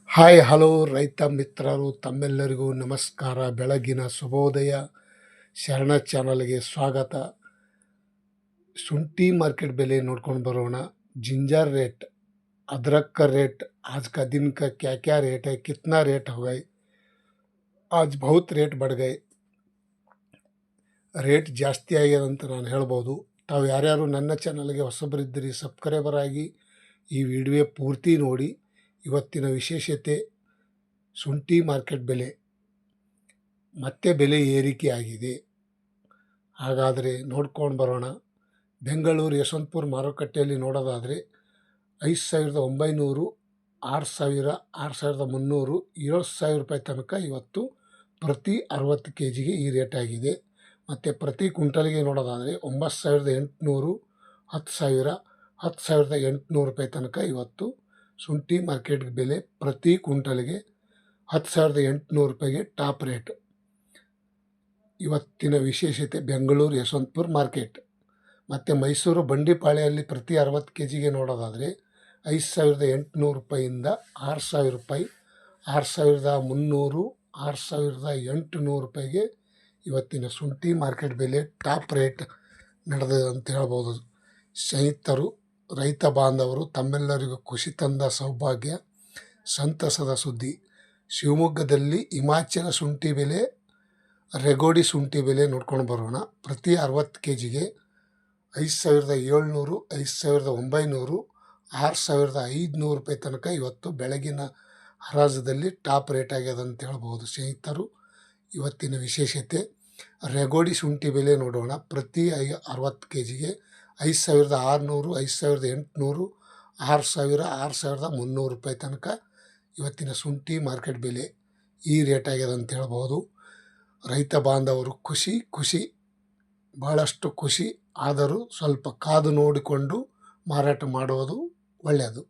Hi hello ರೈತ ಮಿತ್ರರು ತಮ್ಮೆಲ್ಲರಿಗೂ ನಮಸ್ಕಾರ. ಬೆಳಗಿನ ಶುಭೋದಯ. ಶರಣ ಚಾನಲ್ಗೆ ಸ್ವಾಗತ. ಶುಂಠಿ ಮಾರ್ಕೆಟ್ ಬೆಲೆ ನೋಡ್ಕೊಂಡು ಬರೋಣ. जिंजर रेट, अदरक का रेट आज का दिन का क्या क्या रेट है, कितना रेट हो गए. आज बहुत ರೇಟ್ बढ़ गए. ರೇಟ್ ಜಾಸ್ತಿ ಆಗ್ಯದ ಅಂತ ನಾನು ಹೇಳ್ಬೋದು. ತಾವು ಯಾರ್ಯಾರು ನನ್ನ ಚಾನಲ್ಗೆ ಹೊಸಬರಿದ್ದೀರಿ ಸಬ್ಸ್ಕ್ರೈಬರ್ ಆಗಿ ಈ ವಿಡಿಯೋ ಪೂರ್ತಿ ನೋಡಿ. ಇವತ್ತಿನ ವಿಶೇಷತೆ ಶುಂಠಿ ಮಾರ್ಕೆಟ್ ಬೆಲೆ ಮತ್ತೆ ಬೆಲೆ ಏರಿಕೆ ಆಗಿದೆ. ಹಾಗಾದರೆ ನೋಡ್ಕೊಂಡು ಬರೋಣ. ಬೆಂಗಳೂರು ಯಶವಂತಪುರ ಮಾರುಕಟ್ಟೆಯಲ್ಲಿ ನೋಡೋದಾದರೆ 5,900, 6,000, 6,300, 7,000 ರೂಪಾಯಿ ತನಕ ಇವತ್ತು ಪ್ರತಿ 60 kgಗೆ ಈ ರೇಟ್ ಆಗಿದೆ. ಮತ್ತು ಪ್ರತಿ ಕ್ವಿಂಟಲ್ಗೆ ನೋಡೋದಾದರೆ 9,800, 10,000, 10,800 ರೂಪಾಯಿ ತನಕ ಇವತ್ತು ಶುಂಠಿ ಮಾರ್ಕೆಟ್ ಬೆಲೆ ಪ್ರತಿ ಕ್ವಿಂಟಲ್ಗೆ 10,800 ರೂಪಾಯಿಗೆ ಟಾಪ್ ರೇಟ್. ಇವತ್ತಿನ ವಿಶೇಷತೆ ಬೆಂಗಳೂರು ಯಶವಂತಪುರ ಮಾರ್ಕೆಟ್. ಮತ್ತು ಮೈಸೂರು ಬಂಡಿಪಾಳ್ಯಲ್ಲಿ ಪ್ರತಿ 60 kgಗೆ ನೋಡೋದಾದರೆ 5,800 ರೂಪಾಯಿಯಿಂದ 6,000 ರೂಪಾಯಿ, 6,300, 6,800 ರೂಪಾಯಿಗೆ ಇವತ್ತಿನ ಶುಂಠಿ ಮಾರ್ಕೆಟ್ ಬೆಲೆ ಟಾಪ್ ರೇಟ್ ನಡೆದಿದೆ ಅಂತ ಹೇಳ್ಬೋದು. ಸ್ನೇಹಿತರು, ರೈತ ಬಾಂಧವರು ತಮ್ಮೆಲ್ಲರಿಗೂ ಖುಷಿ ತಂದ ಸೌಭಾಗ್ಯ, ಸಂತಸದ ಸುದ್ದಿ. ಶಿವಮೊಗ್ಗದಲ್ಲಿ ಹಿಮಾಚಲ ಶುಂಠಿ ಬೆಲೆ, ರೆಗೋಡಿ ಶುಂಠಿ ಬೆಲೆ ನೋಡ್ಕೊಂಡು ಬರೋಣ. ಪ್ರತಿ 60 kgಗೆ 5,700, 5,900, 6,500 ರೂಪಾಯಿ ತನಕ ಇವತ್ತು ಬೆಳಗಿನ ಹರಾಜದಲ್ಲಿ ಟಾಪ್ ರೇಟ್ ಆಗ್ಯದ ಅಂತ ಹೇಳ್ಬೋದು. ಸ್ನೇಹಿತರು, ಇವತ್ತಿನ ವಿಶೇಷತೆ ರೆಗೋಡಿ ಶುಂಠಿ ಬೆಲೆ ನೋಡೋಣ. ಪ್ರತಿ 60 kgಗೆ 5,600, 5,800, 6,000, 6,300 ರೂಪಾಯಿ ತನಕ ಇವತ್ತಿನ ಶುಂಠಿ ಮಾರ್ಕೆಟ್ ಬೆಲೆ ಈ ರೇಟ್ ಆಗ್ಯದ ಅಂತ ಹೇಳ್ಬೋದು. ರೈತ ಬಾಂಧವರು ಖುಷಿ, ಭಾಳಷ್ಟು ಖುಷಿ. ಆದರೂ ಸ್ವಲ್ಪ ಕಾದು ನೋಡಿಕೊಂಡು ಮಾರಾಟ ಮಾಡುವುದು ಒಳ್ಳೆಯದು.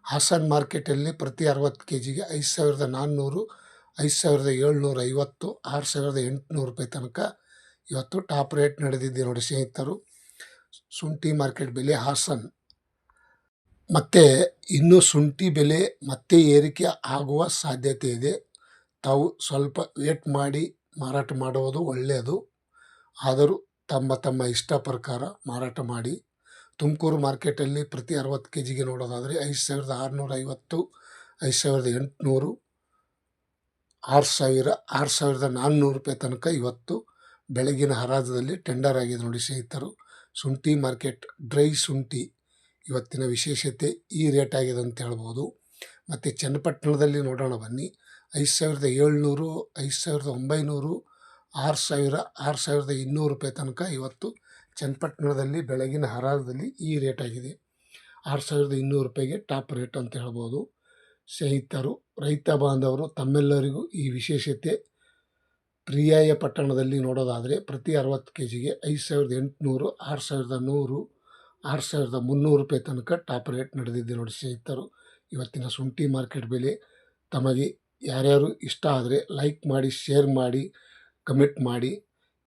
ಹಾಸನ್ ಮಾರ್ಕೆಟಲ್ಲಿ ಪ್ರತಿ 60 kgಗೆ 5,400, 5,750, 6,800 ರೂಪಾಯಿ ತನಕ ಇವತ್ತು ಟಾಪ್ ರೇಟ್ ನಡೆದಿದೆ ನೋಡಿ ಸ್ನೇಹಿತರು. ಶುಂಠಿ ಮಾರ್ಕೆಟ್ ಬೆಲೆ ಹಾಸನ್. ಮತ್ತು ಇನ್ನೂ ಶುಂಠಿ ಬೆಲೆ ಮತ್ತೆ ಏರಿಕೆ ಆಗುವ ಸಾಧ್ಯತೆ ಇದೆ. ತಾವು ಸ್ವಲ್ಪ ವೇಟ್ ಮಾಡಿ ಮಾರಾಟ ಮಾಡುವುದು ಒಳ್ಳೆಯದು. ಆದರೂ ತಮ್ಮ ಇಷ್ಟ ಪ್ರಕಾರ ಮಾರಾಟ ಮಾಡಿ. ತುಮಕೂರು ಮಾರ್ಕೆಟಲ್ಲಿ ಪ್ರತಿ 60 kgಗೆ ನೋಡೋದಾದರೆ 5,650, 5,800, 6,000, 6,400 ರೂಪಾಯಿ ತನಕ ಇವತ್ತು ಬೆಳಗಿನ ಹರಾಜದಲ್ಲಿ ಟೆಂಡರ್ ಆಗಿದೆ ನೋಡಿ ಸ್ನೇಹಿತರು. ಶುಂಠಿ ಮಾರ್ಕೆಟ್ ಡ್ರೈ ಶುಂಠಿ ಇವತ್ತಿನ ವಿಶೇಷತೆ ಈ ರೇಟ್ ಆಗಿದೆ ಅಂತ ಹೇಳ್ಬೋದು. ಮತ್ತು ಚನ್ನಪಟ್ಟಣದಲ್ಲಿ ನೋಡೋಣ ಬನ್ನಿ. 5,700, 5,900, 6,000, 6,200 ರೂಪಾಯಿ ತನಕ ಇವತ್ತು ಚನ್ನಪಟ್ಟಣದಲ್ಲಿ ಬೆಳಗಿನ ಹರಾಜದಲ್ಲಿ ಈ ರೇಟ್ ಆಗಿದೆ. 6,200 ರೂಪಾಯಿಗೆ ಟಾಪ್ ರೇಟ್ ಅಂತ ಹೇಳ್ಬೋದು. ಸ್ನೇಹಿತರು, ರೈತ ಬಾಂಧವರು ತಮ್ಮೆಲ್ಲರಿಗೂ ಈ ವಿಶೇಷತೆ ಪ್ರಿಯಾಯ ಪಟ್ಟಣದಲ್ಲಿ ನೋಡೋದಾದರೆ ಪ್ರತಿ 60 kgಗೆ 5,800, 6,100, 6,300 ರೂಪಾಯಿ ತನಕ ಟಾಪ್ ರೇಟ್ ನಡೆದಿದೆ ನೋಡಿ ಸ್ನೇಹಿತರು. ಇವತ್ತಿನ ಶುಂಠಿ ಮಾರ್ಕೆಟ್ ಬೆಲೆ ತಮಗೆ ಯಾರ್ಯಾರು ಇಷ್ಟ ಆದರೆ ಲೈಕ್ ಮಾಡಿ, ಶೇರ್ ಮಾಡಿ, ಕಮೆಂಟ್ ಮಾಡಿ.